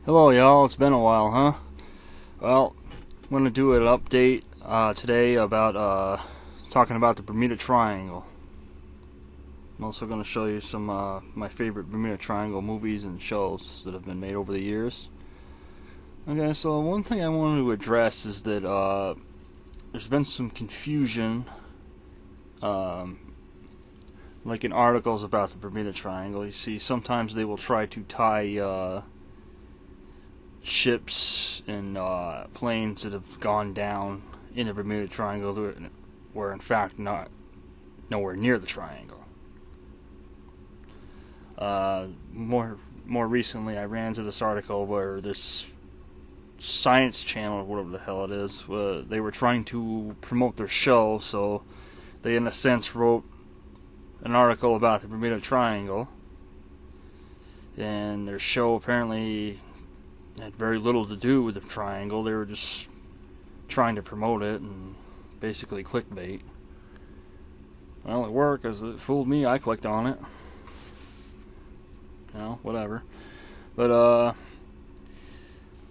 Hello, y'all. It's been a while, huh? Well, I'm going to do an update today about talking about the Bermuda Triangle. I'm also going to show you some my favorite Bermuda Triangle movies and shows that have been made over the years. Okay, so one thing I wanted to address is that there's been some confusion, um, like in articles about the Bermuda Triangle. You see, sometimes they will try to tie ships and planes that have gone down in the Bermuda Triangle were in fact not nowhere near the triangle. More recently, I ran into this article where this Science Channel, or whatever the hell it is, they were trying to promote their show, so they in a sense wrote an article about the Bermuda Triangle, and their show apparently had very little to do with the triangle. They were just trying to promote it and basically clickbait. Well, it worked because it fooled me. I clicked on it. Whatever. But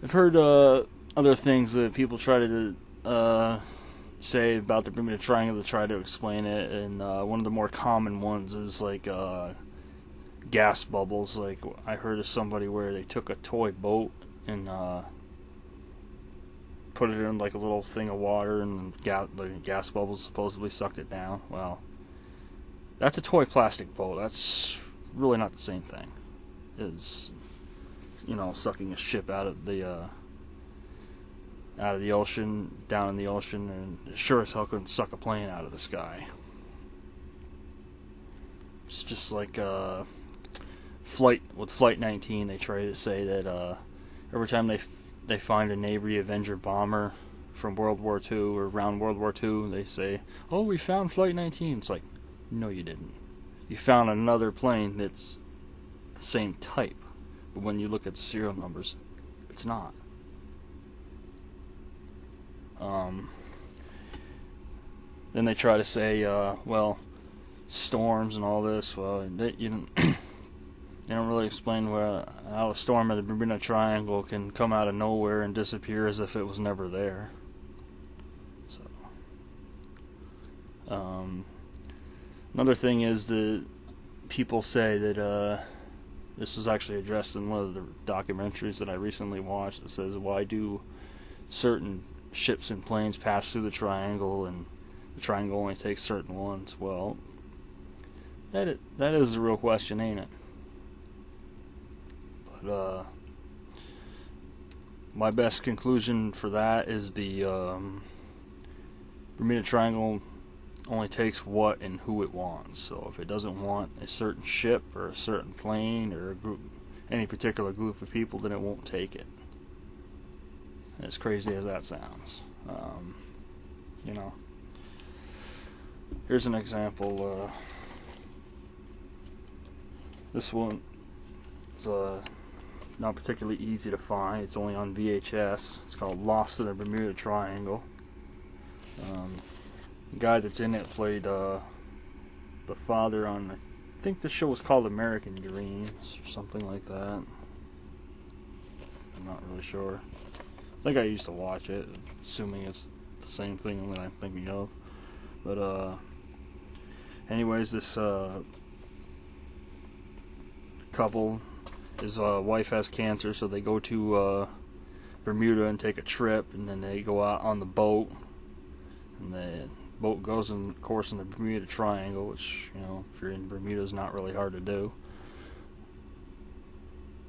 I've heard other things that people try to say about the Bermuda Triangle to try to explain it, and one of the more common ones is like gas bubbles. Like I heard of somebody where they took a toy boat and put it in like a little thing of water, and the gas bubbles supposedly sucked it down. Well, that's a toy plastic boat. That's really not the same thing as sucking a ship out of the ocean, down in the ocean, and sure as hell couldn't suck a plane out of the sky. It's just like Flight 19. They try to say that every time they find a Navy Avenger bomber from World War II or around World War II, they say, "Oh, we found Flight 19." It's like, no, you didn't. You found another plane that's the same type, but when you look at the serial numbers, it's not. Then they try to say, well, storms and all this. Well, they don't really explain how a storm in the Bermuda Triangle can come out of nowhere and disappear as if it was never there. So, another thing is that people say that this was actually addressed in one of the documentaries that I recently watched. It says, why do certain ships and planes pass through the triangle and the triangle only takes certain ones? Well, that is the real question, ain't it? But my best conclusion for that is the Bermuda Triangle only takes what and who it wants. So if it doesn't want a certain ship or a certain plane or a group, any particular group of people, then it won't take it. As crazy as that sounds. Here's an example. This one is not particularly easy to find. It's only on VHS. It's called Lost in the Bermuda Triangle. The guy that's in it played the father on, I think the show was called American Dreams or something like that. I'm not really sure. I think I used to watch it, assuming it's the same thing that I'm thinking of. But anyways, this couple, his wife has cancer, so they go to Bermuda and take a trip, and then they go out on the boat, and the boat goes in course in the Bermuda Triangle, which, if you're in Bermuda, is not really hard to do.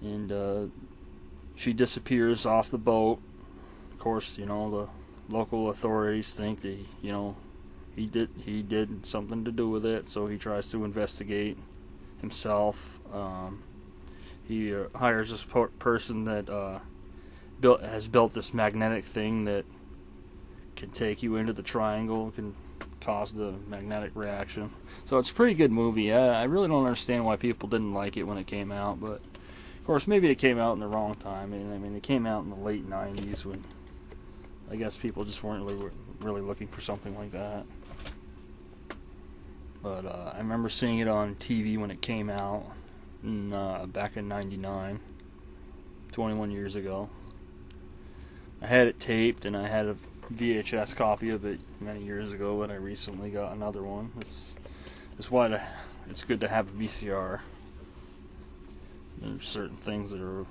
And she disappears off the boat. Of course, the local authorities think that he did something to do with it, so he tries to investigate himself. He hires this person that has built this magnetic thing that can take you into the triangle, can cause the magnetic reaction. So it's a pretty good movie. I really don't understand why people didn't like it when it came out, but of course maybe it came out in the wrong time. I mean, it came out in the late 90s when I guess people just weren't really looking for something like that. But I remember seeing it on TV when it came out back in '99. 21 years ago. I had it taped, and I had a VHS copy of it many years ago, but I recently got another one. It's why it's good to have a VCR. There's certain things that are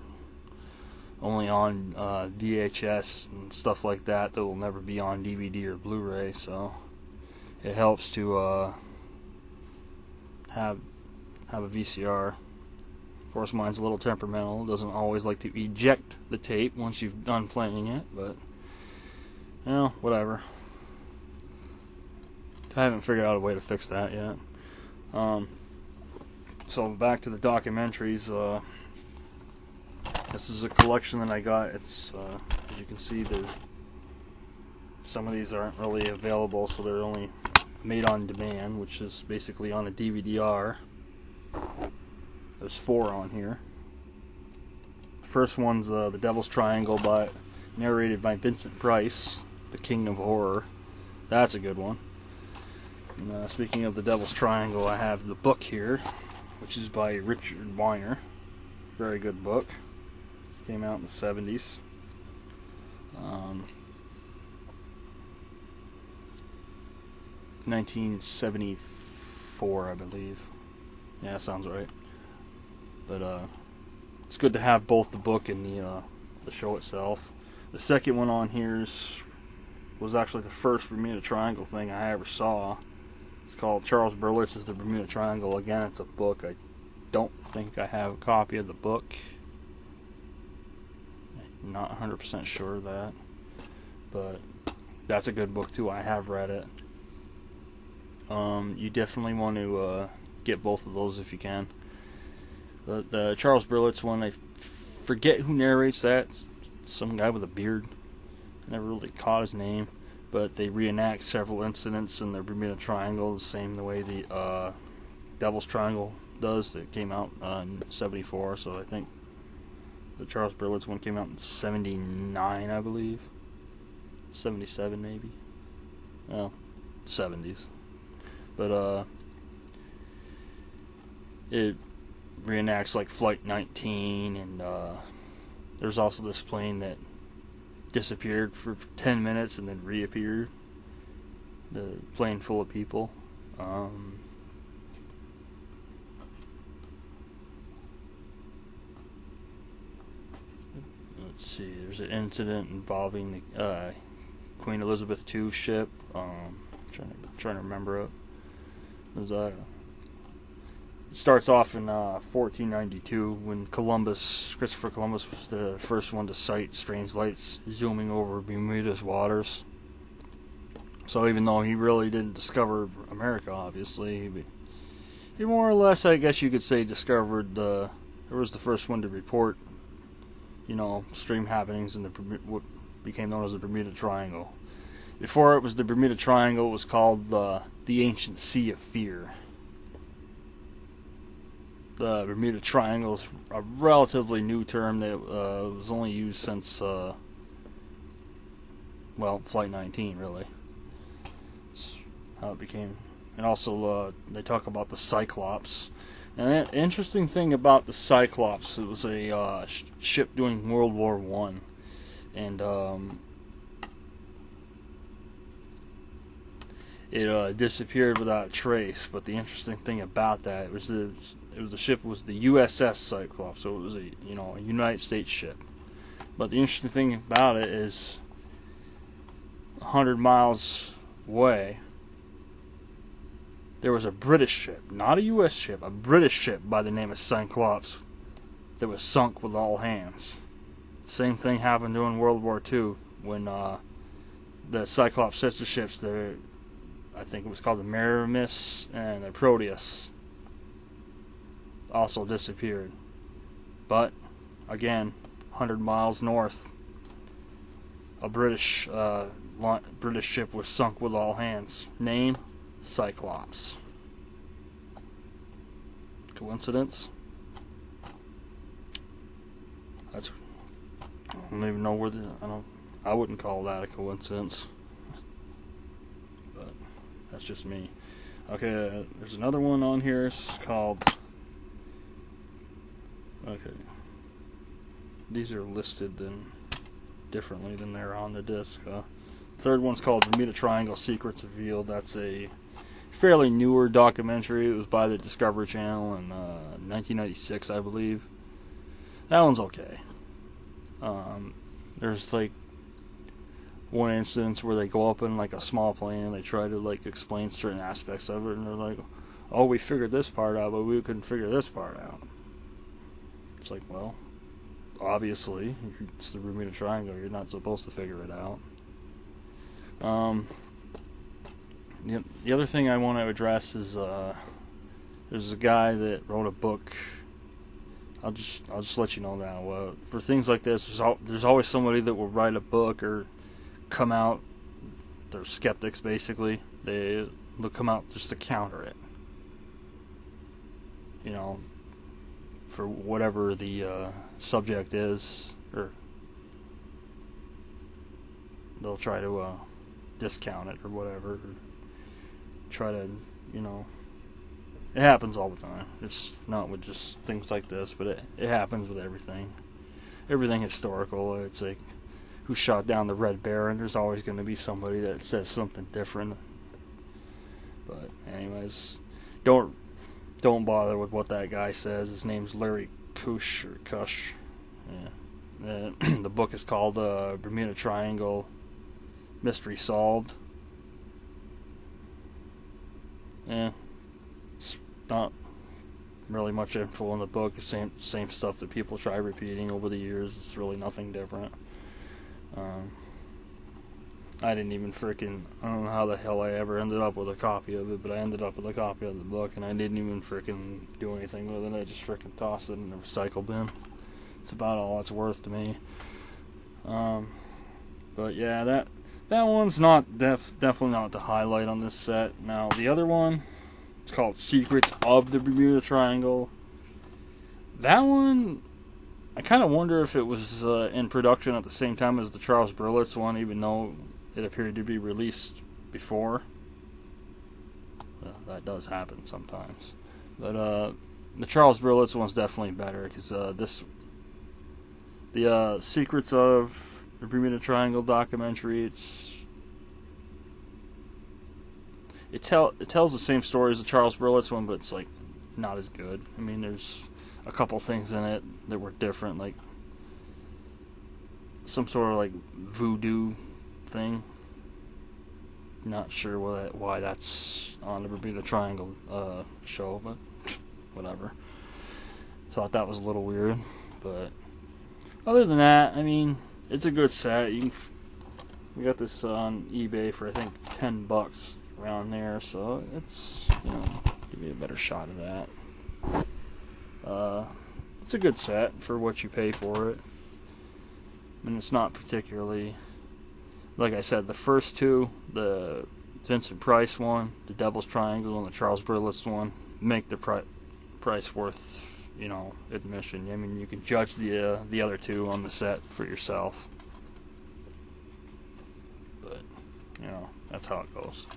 only on VHS and stuff like that will never be on DVD or Blu-ray, so it helps to have a VCR. Of course, mine's a little temperamental. It doesn't always like to eject the tape once you've done playing it, but whatever. I haven't figured out a way to fix that yet. So back to the documentaries. This is a collection that I got. It's as you can see, some of these aren't really available, so they're only made on demand, which is basically on a DVD-R. There's 4 on here. The first one's The Devil's Triangle, narrated by Vincent Price, the King of Horror. That's a good one. And, speaking of The Devil's Triangle, I have the book here, which is by Richard Weiner. Very good book. Came out in the 70s. 1974, I believe. Yeah, sounds right. But it's good to have both the book and the show itself. The second one on here was actually the first Bermuda Triangle thing I ever saw. It's called Charles Berlitz's The Bermuda Triangle. Again, it's a book. I don't think I have a copy of the book. I'm not 100% sure of that. But that's a good book too. I have read it. You definitely want to get both of those if you can. The Charles Berlitz one, I forget who narrates that. It's some guy with a beard. I never really caught his name. But they reenact several incidents in the Bermuda Triangle the same way the Devil's Triangle does. That came out in 74, so I think the Charles Berlitz one came out in 79, I believe. 77 maybe. Well, 70s. But it reenacts like Flight 19, and there's also this plane that disappeared for 10 minutes and then reappeared. The plane full of people. Let's see, there's an incident involving the Queen Elizabeth II ship. Trying to remember it. It starts off in 1492 when Christopher Columbus was the first one to sight strange lights zooming over Bermuda's waters. So even though he really didn't discover America, obviously, he more or less, I guess you could say, discovered he was the first one to report, extreme happenings in what became known as the Bermuda Triangle. Before it was the Bermuda Triangle, it was called the Ancient Sea of Fear. The Bermuda Triangle is a relatively new term that was only used since, Flight 19, really. That's how it became. And also, they talk about the Cyclops. And the interesting thing about the Cyclops, it was a ship during World War I. And it disappeared without a trace. But the interesting thing about that, the ship was the USS Cyclops, so it was a United States ship. But the interesting thing about it is 100 miles away there was a British ship, not a US ship, a British ship by the name of Cyclops that was sunk with all hands. Same thing happened during World War II when the Cyclops sister ships, I think it was called the Miramis and the Proteus, also disappeared. But again, 100 miles north, a British ship was sunk with all hands. Name: Cyclops. Coincidence? I don't even know I wouldn't call that a coincidence. But that's just me. Okay, there's another one on here. It's called these are listed differently than they're on the disc. Third one's called Bermuda Triangle Secrets Revealed. That's a fairly newer documentary. It was by the Discovery Channel in 1996, I believe. That one's okay. There's like one instance where they go up in like a small plane and they try to like explain certain aspects of it, and they're like, "Oh, we figured this part out, but we couldn't figure this part out." It's like, well, obviously, it's the Bermuda Triangle. You're not supposed to figure it out. The other thing I want to address is there's a guy that wrote a book. I'll just let you know now. For things like this, there's always somebody that will write a book or come out. They're skeptics, basically. They'll come out just to counter it. You know, for whatever the subject is, or they'll try to discount it or whatever. Or try to, you know, it happens all the time. It's not with just things like this, but it happens with everything. Everything historical. It's like, who shot down the Red Baron? There's always going to be somebody that says something different. But anyways, don't bother with what that guy says. His name's Larry Kush or Kush. Yeah. The book is called Bermuda Triangle Mystery Solved. Yeah, it's not really much info in the book. It's same stuff that people try repeating over the years. It's really nothing different. I didn't even I don't know how the hell I ever ended up with a copy of it, but I ended up with a copy of the book, and I didn't even do anything with it. I just tossed it in the recycle bin. It's about all it's worth to me. But yeah, that one's not definitely not the highlight on this set. Now the other one, it's called Secrets of the Bermuda Triangle. That one, I kind of wonder if it was in production at the same time as the Charles Berlitz one, even though it appeared to be released before. That does happen sometimes. But the Charles Berlitz one's definitely better, because the Secrets of the Bermuda Triangle documentary, it tells the same story as the Charles Berlitz one, but it's like not as good. I mean, there's a couple things in it that were different, like some sort of like voodoo thing. Not sure why that's on the Bermuda Triangle show, but whatever. Thought that was a little weird, but other than that, I mean, it's a good set. We got this on eBay for I think $10 around there, so it's, you know, give me a better shot of that. It's a good set for what you pay for it. I mean, it's not particularly, like I said, the first two, the Vincent Price one, the Devil's Triangle, and the Charles Berlitz one, make the price worth, you know, admission. I mean, you can judge the other two on the set for yourself. But, you know, that's how it goes.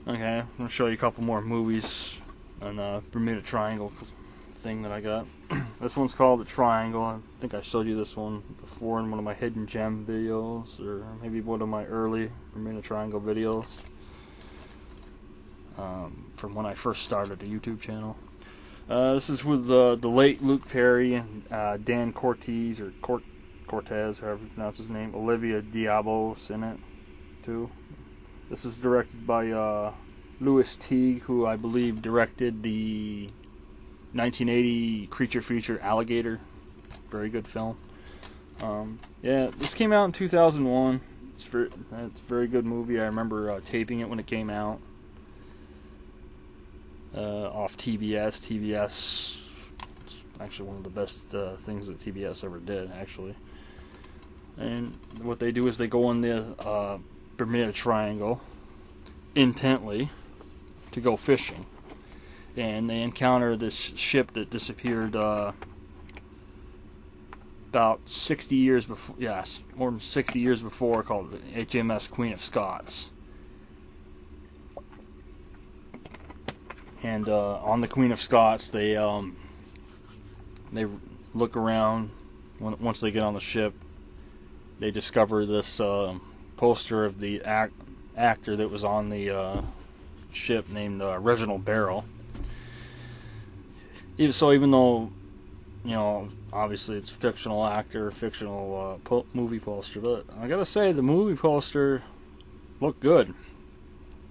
Okay, I'm going to show you a couple more movies on the Bermuda Triangle thing that I got. This one's called The Triangle. I think I showed you this one before in one of my Hidden Gem videos, or maybe one of my early Bermuda Triangle videos, from when I first started a YouTube channel. This is with the late Luke Perry and Dan Cortez, or Cortez, however you pronounce his name. Olivia Diablo's in it, too. This is directed by Louis Teague, who I believe directed the 1980 creature feature Alligator. Very good film. Yeah, this came out in 2001. It's a very good movie. I remember taping it when it came out. Off TBS. TBS, it's actually one of the best things that TBS ever did, actually. And what they do is they go in the Bermuda Triangle intently to go fishing, and they encounter this ship that disappeared about 60 years before. Yes, more than 60 years before, called the HMS Queen of Scots. And on the Queen of Scots, they look around once they get on the ship, they discover this poster of the actor that was on the ship named Reginald Barrow. Even though, obviously it's a fictional actor, fictional movie poster, but I gotta say the movie poster looked good.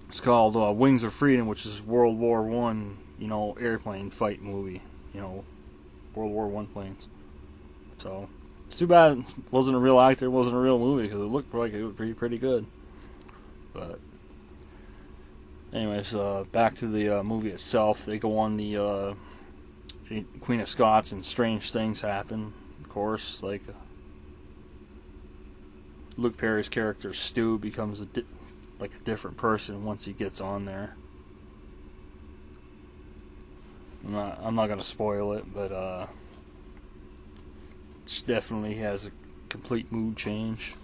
It's called Wings of Freedom, which is World War One, airplane fight movie, World War One planes. So it's too bad it wasn't a real actor, it wasn't a real movie, because it looked like it would be pretty good. But anyways, back to the movie itself. They go on the Queen of Scots, and strange things happen. Of course, like Luke Perry's character Stu becomes a different person once he gets on there. I'm not gonna spoil it, but it definitely has a complete mood change.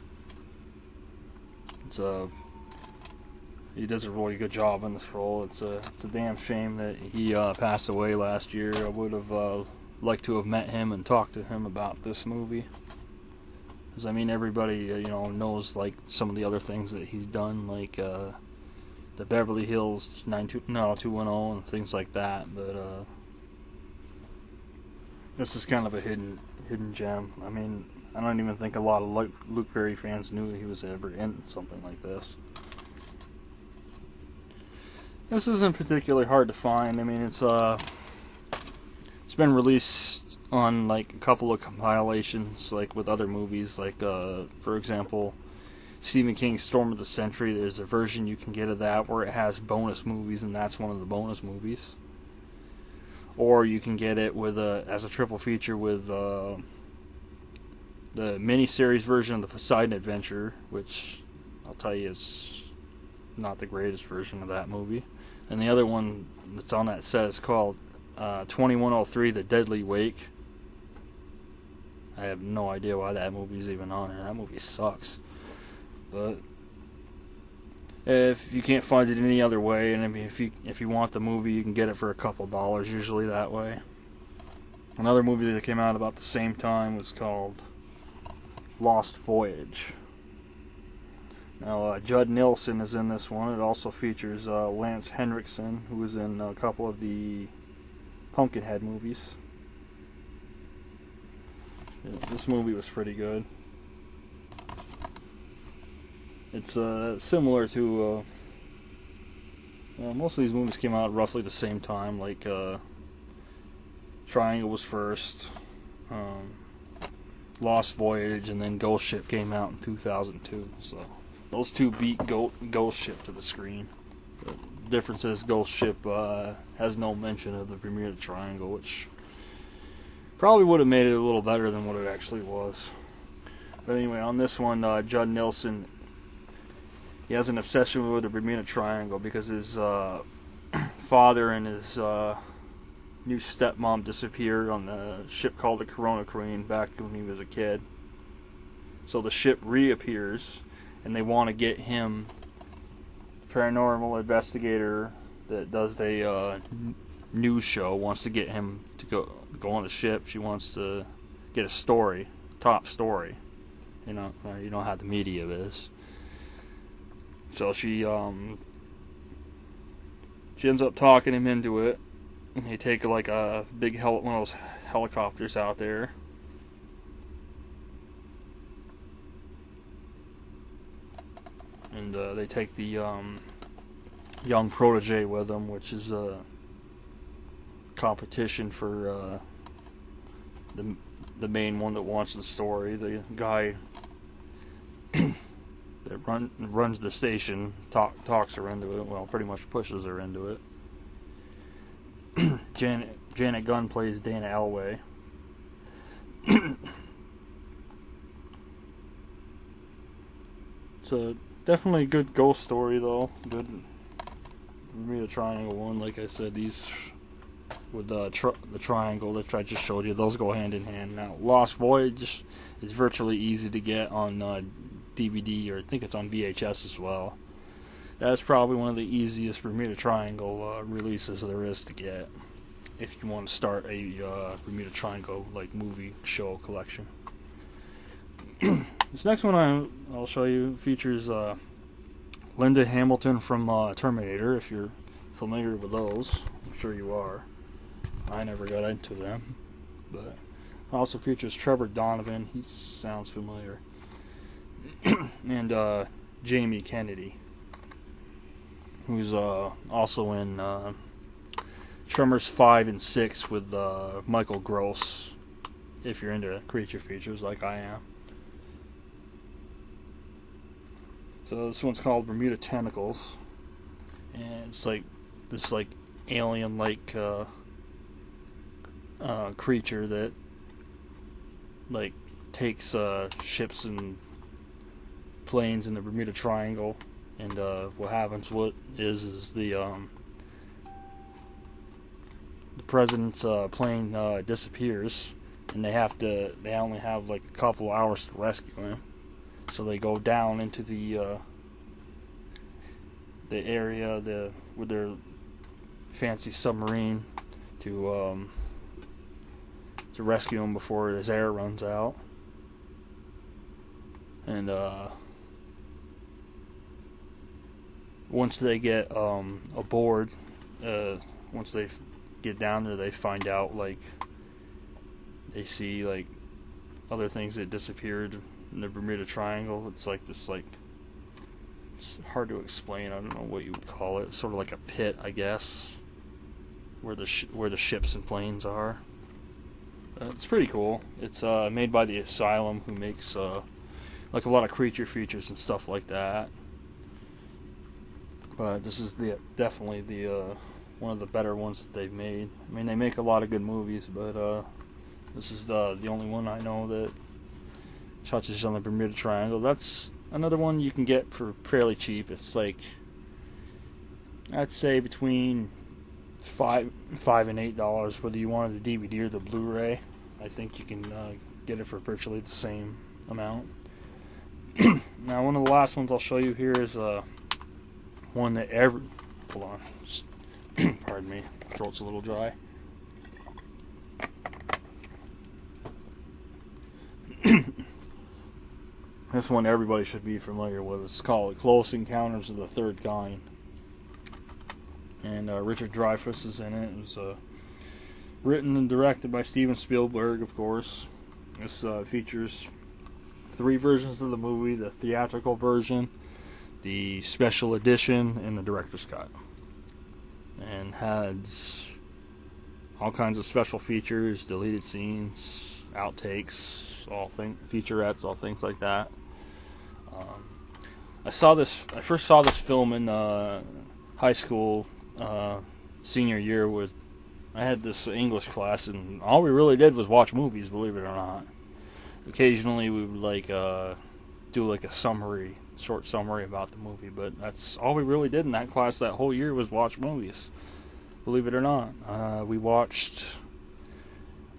He does a really good job in this role. It's a damn shame that he passed away last year. I would have liked to have met him and talked to him about this movie. Because everybody knows like some of the other things that he's done, like the Beverly Hills 90210 and things like that. But this is kind of a hidden gem. I don't even think a lot of Luke Perry fans knew he was ever in something like this. This isn't particularly hard to find. It's been released on like a couple of compilations, like with other movies. Like for example, Stephen King's Storm of the Century. There's a version you can get of that where it has bonus movies, and that's one of the bonus movies. Or you can get it with as a triple feature with the miniseries version of the Poseidon Adventure, which I'll tell you is not the greatest version of that movie. And the other one that's on that set is called 2103, The Deadly Wake. I have no idea why that movie's even on there. That movie sucks. But if you can't find it any other way, and if you want the movie, you can get it for a couple dollars, usually that way. Another movie that came out about the same time was called Lost Voyage. Now, Judd Nelson is in this one. It also features Lance Henriksen, who was in a couple of the Pumpkinhead movies. Yeah, this movie was pretty good. It's similar to... most of these movies came out roughly the same time. Like, Triangle was first, Lost Voyage, and then Ghost Ship came out in 2002. So those two beat Ghost Ship to the screen. The difference is Ghost Ship has no mention of the Bermuda Triangle, which probably would have made it a little better than what it actually was. But anyway, on this one, Judd Nelson, he has an obsession with the Bermuda Triangle because his father and his new stepmom disappeared on the ship called the Corona Queen back when he was a kid. So the ship reappears, and they want to get him, paranormal investigator that does a news show, wants to get him to go on the ship. She wants to get a story, top story. You know how the media is. So she ends up talking him into it. And they take like a big one of those helicopters out there. And they take the young protege with them, which is a competition for the main one that wants the story. The guy that runs the station talks her into it. Well, pretty much pushes her into it. Janet Gunn plays Dana Elway. It's definitely a good ghost story, though. Good Bermuda Triangle one. Like I said, these with the triangle that I just showed you, those go hand in hand. Now, Lost Voyage is virtually easy to get on DVD, or I think it's on VHS as well. That's probably one of the easiest Bermuda Triangle releases there is to get if you want to start a Bermuda Triangle like movie show collection. This next one I'll show you features Linda Hamilton from Terminator, if you're familiar with those. I'm sure you are. I never got into them. But also features Trevor Donovan. He sounds familiar. And Jamie Kennedy, who's also in Tremors 5 and 6 with Michael Gross, if you're into creature features like I am. So this one's called Bermuda Tentacles, and it's like this alien-like creature that takes ships and planes in the Bermuda Triangle, and what happens is the president's plane disappears, and they only have like a couple hours to rescue him. So they go down into the area with their fancy submarine to rescue him before his air runs out. And once they get aboard, once they get down there, they find out they see other things that disappeared in the Bermuda Triangle. It's like this, it's hard to explain. I don't know what you would call it. It's sort of like a pit, I guess, where the ships and planes are. It's pretty cool. It's made by the Asylum, who makes a lot of creature features and stuff like that. But this is definitely the one of the better ones that they've made. I mean, they make a lot of good movies, but this is the only one I know that touches on the Bermuda Triangle. That's another one you can get for fairly cheap. It's I'd say between $5 and $8, whether you wanted the DVD or the Blu-ray. I think you can get it for virtually the same amount. Now, one of the last ones I'll show you here is one that hold on, pardon me, throat's a little dry. This one everybody should be familiar with. It's called Close Encounters of the Third Kind. And Richard Dreyfuss is in it. It was written and directed by Steven Spielberg, of course. This features 3 versions of the movie: the theatrical version, the special edition, and the director's cut. And has all kinds of special features, deleted scenes, outtakes, featurettes, all things like that. I first saw this film in high school, senior year. I had this English class, and all we really did was watch movies, believe it or not. Occasionally we would do a short summary about the movie, but that's all we really did in that class that whole year was watch movies, believe it or not. We watched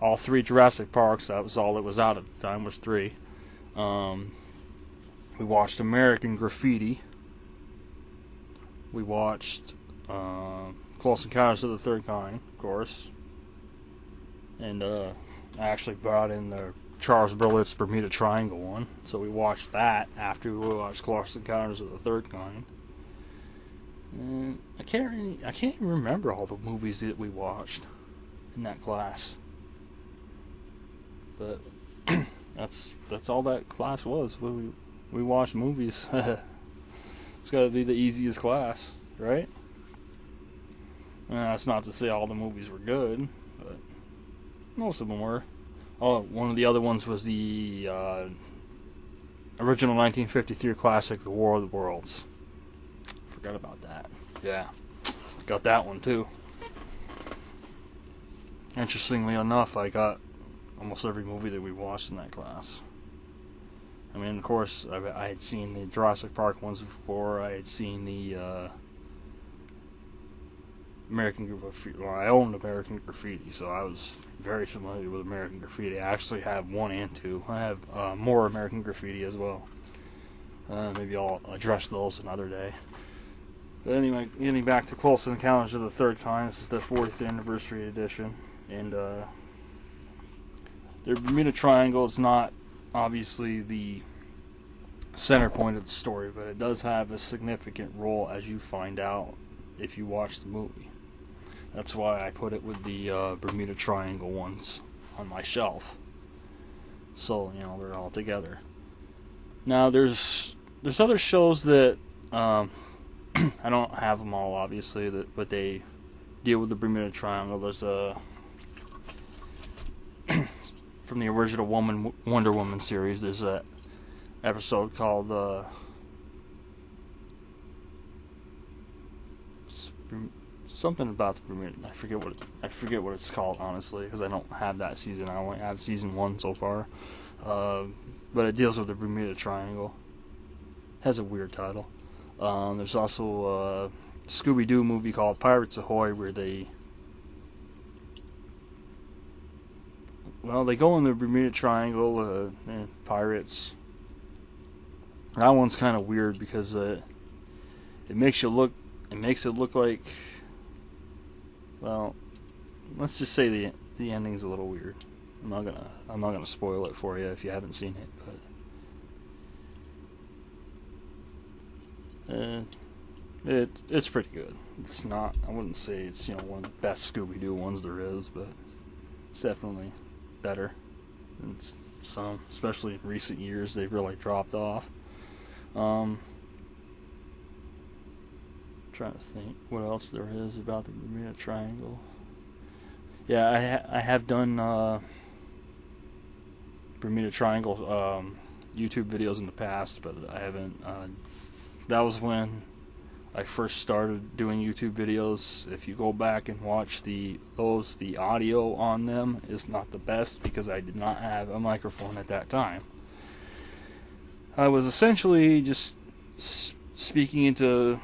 all 3 Jurassic Parks. That was all that was out at the time, was 3. We watched American Graffiti. We watched Close Encounters of the Third Kind, of course. And I actually brought in the Charles Burlett's Bermuda Triangle one, so we watched that after we watched Close Encounters of the Third Kind. And I can't even remember all the movies that we watched in that class. But that's all that class was. We watched movies. It's got to be the easiest class, right? That's not to say all the movies were good, but most of them were. Oh, one of the other ones was the original 1953 classic, The War of the Worlds. Forgot about that. Yeah, got that one too. Interestingly enough, I got almost every movie that we watched in that class. I mean, of course, I had seen the Jurassic Park ones before. I had seen the American Graffiti. Well, I owned American Graffiti, so I was very familiar with American Graffiti. I actually have 1 and 2. I have more American Graffiti as well. Maybe I'll address those another day. But anyway, getting back to Close Encounters of the Third Kind, this is the 40th anniversary edition, and the Bermuda Triangle is not obviously the center point of the story, but it does have a significant role, as you find out if you watch the movie. That's why I put it with the Bermuda Triangle ones on my shelf. So, they're all together. Now, there's other shows that I don't have them all, obviously, but they deal with the Bermuda Triangle. There's from the original Wonder Woman series, there's a episode called something about the Bermuda. I forget what it's called, honestly, because I don't have that season. I only have season 1 so far. But it deals with the Bermuda Triangle. Has a weird title. There's also a Scooby-Doo movie called Pirates Ahoy, where they go in the Bermuda Triangle, pirates. That one's kind of weird because it makes it look like, well, let's just say the ending's a little weird. I'm not gonna spoil it for you if you haven't seen it, but it's pretty good. It's not, I wouldn't say it's one of the best Scooby-Doo ones there is, but it's definitely better than some, especially in recent years. They've really dropped off. Trying to think what else there is about the Bermuda Triangle. Yeah, I have done Bermuda Triangle YouTube videos in the past, but I haven't. That was when I first started doing YouTube videos. If you go back and watch the audio on them is not the best because I did not have a microphone at that time. I was essentially just speaking into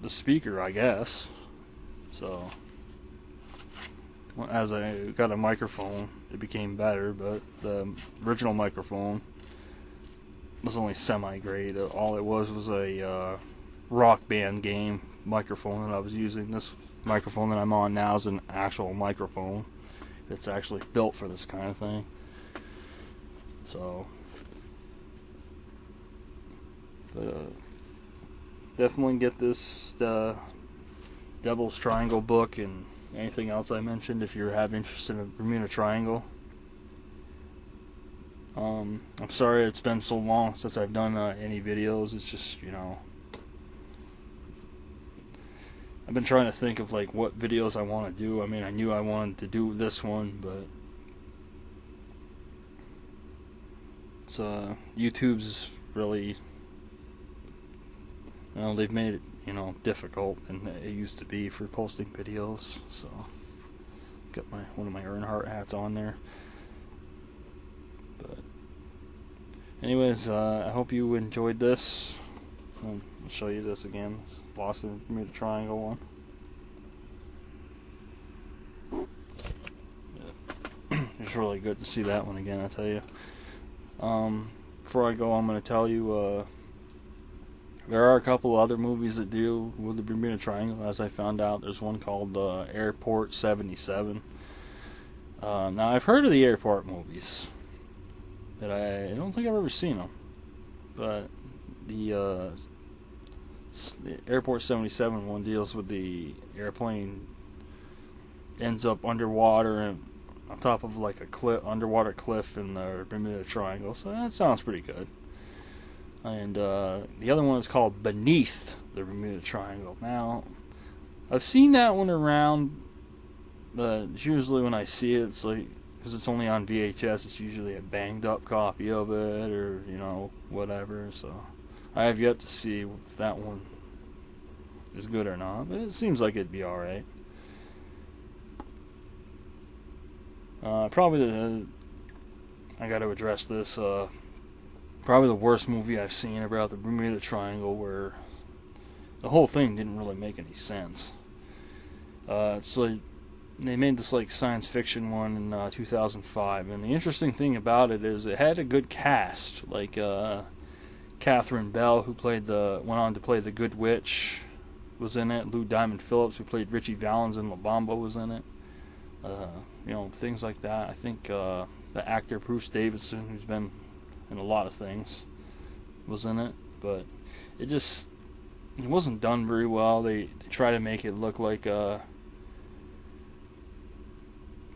the speaker, I guess. So as I got a microphone, it became better, but the original microphone was only semi-grade. All it was a Rock Band game microphone that I was using. This microphone that I'm on now is an actual microphone. It's actually built for this kind of thing. So definitely get this Devil's Triangle book and anything else I mentioned if you have interest in the Bermuda Triangle. I'm sorry it's been so long since I've done any videos. It's just, I've been trying to think of what videos I want to do. I mean, I knew I wanted to do this one, but it's YouTube's really, they've made it difficult than it used to be for posting videos. So got one of my Earnhardt hats on there. But anyways, I hope you enjoyed this. I'll show you this again. It's Lost in the Bermuda Triangle one. Yeah. It's really good to see that one again, I tell you. Before I go, I'm going to tell you there are a couple other movies that deal with the Bermuda Triangle. As I found out, there's one called Airport 77. Now, I've heard of the Airport movies, but I don't think I've ever seen them. But the Airport 77 one deals with the airplane ends up underwater and on top of a underwater cliff in the Bermuda Triangle. So that sounds pretty good. And the other one is called Beneath the Bermuda Triangle. Now, I've seen that one around, but usually when I see it, it's because it's only on VHS, it's usually a banged up copy of it, or, whatever. So, I have yet to see if that one is good or not, but it seems like it'd be alright. I gotta address this, probably the worst movie I've seen about the Bermuda Triangle, where the whole thing didn't really make any sense. It's they made this science fiction one in 2005, and the interesting thing about it is it had a good cast, Catherine Bell, who went on to play the Good Witch, was in it. Lou Diamond Phillips, who played Richie Valens in La Bamba, was in it. Things like that. I think the actor Bruce Davison, who's been and a lot of things was in it, but it wasn't done very well. They try to make it look like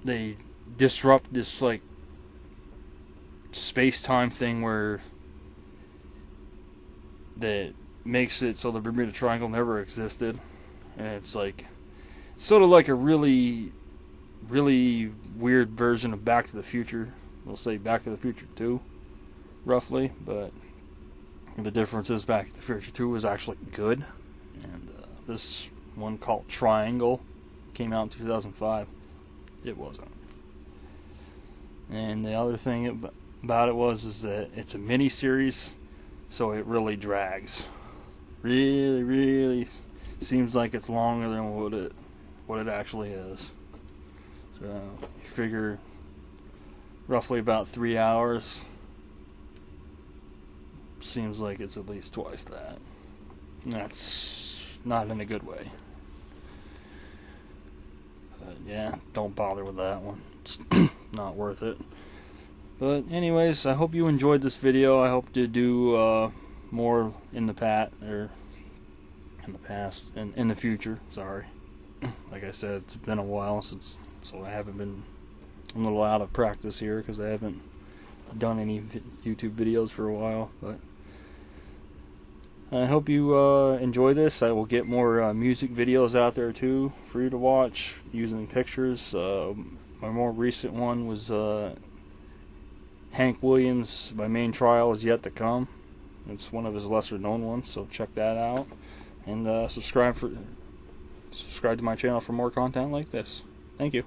they disrupt this like space-time thing where that makes it so the Bermuda Triangle never existed, and it's like sort of like a really weird version of Back to the Future. We'll say Back to the Future 2, roughly, but the difference is Back to the Future 2 was actually good, and this one called Triangle came out in 2005. It wasn't. And the other thing about it is that it's a mini-series, so it really drags. Really seems like it's longer than what it actually is. So you figure roughly about 3 hours. Seems like it's at least twice that. And that's not in a good way. But yeah, don't bother with that one. It's not worth it. But anyways, I hope you enjoyed this video. I hope to do more in the past, and in the future. Sorry. Like I said, it's been a while so I'm a little out of practice here because I haven't done any YouTube videos for a while. But I hope you enjoy this. I will get more music videos out there too for you to watch using pictures. My more recent one was Hank Williams' My Main Trial Is Yet to Come. It's one of his lesser known ones, so check that out. And subscribe to my channel for more content like this. Thank you.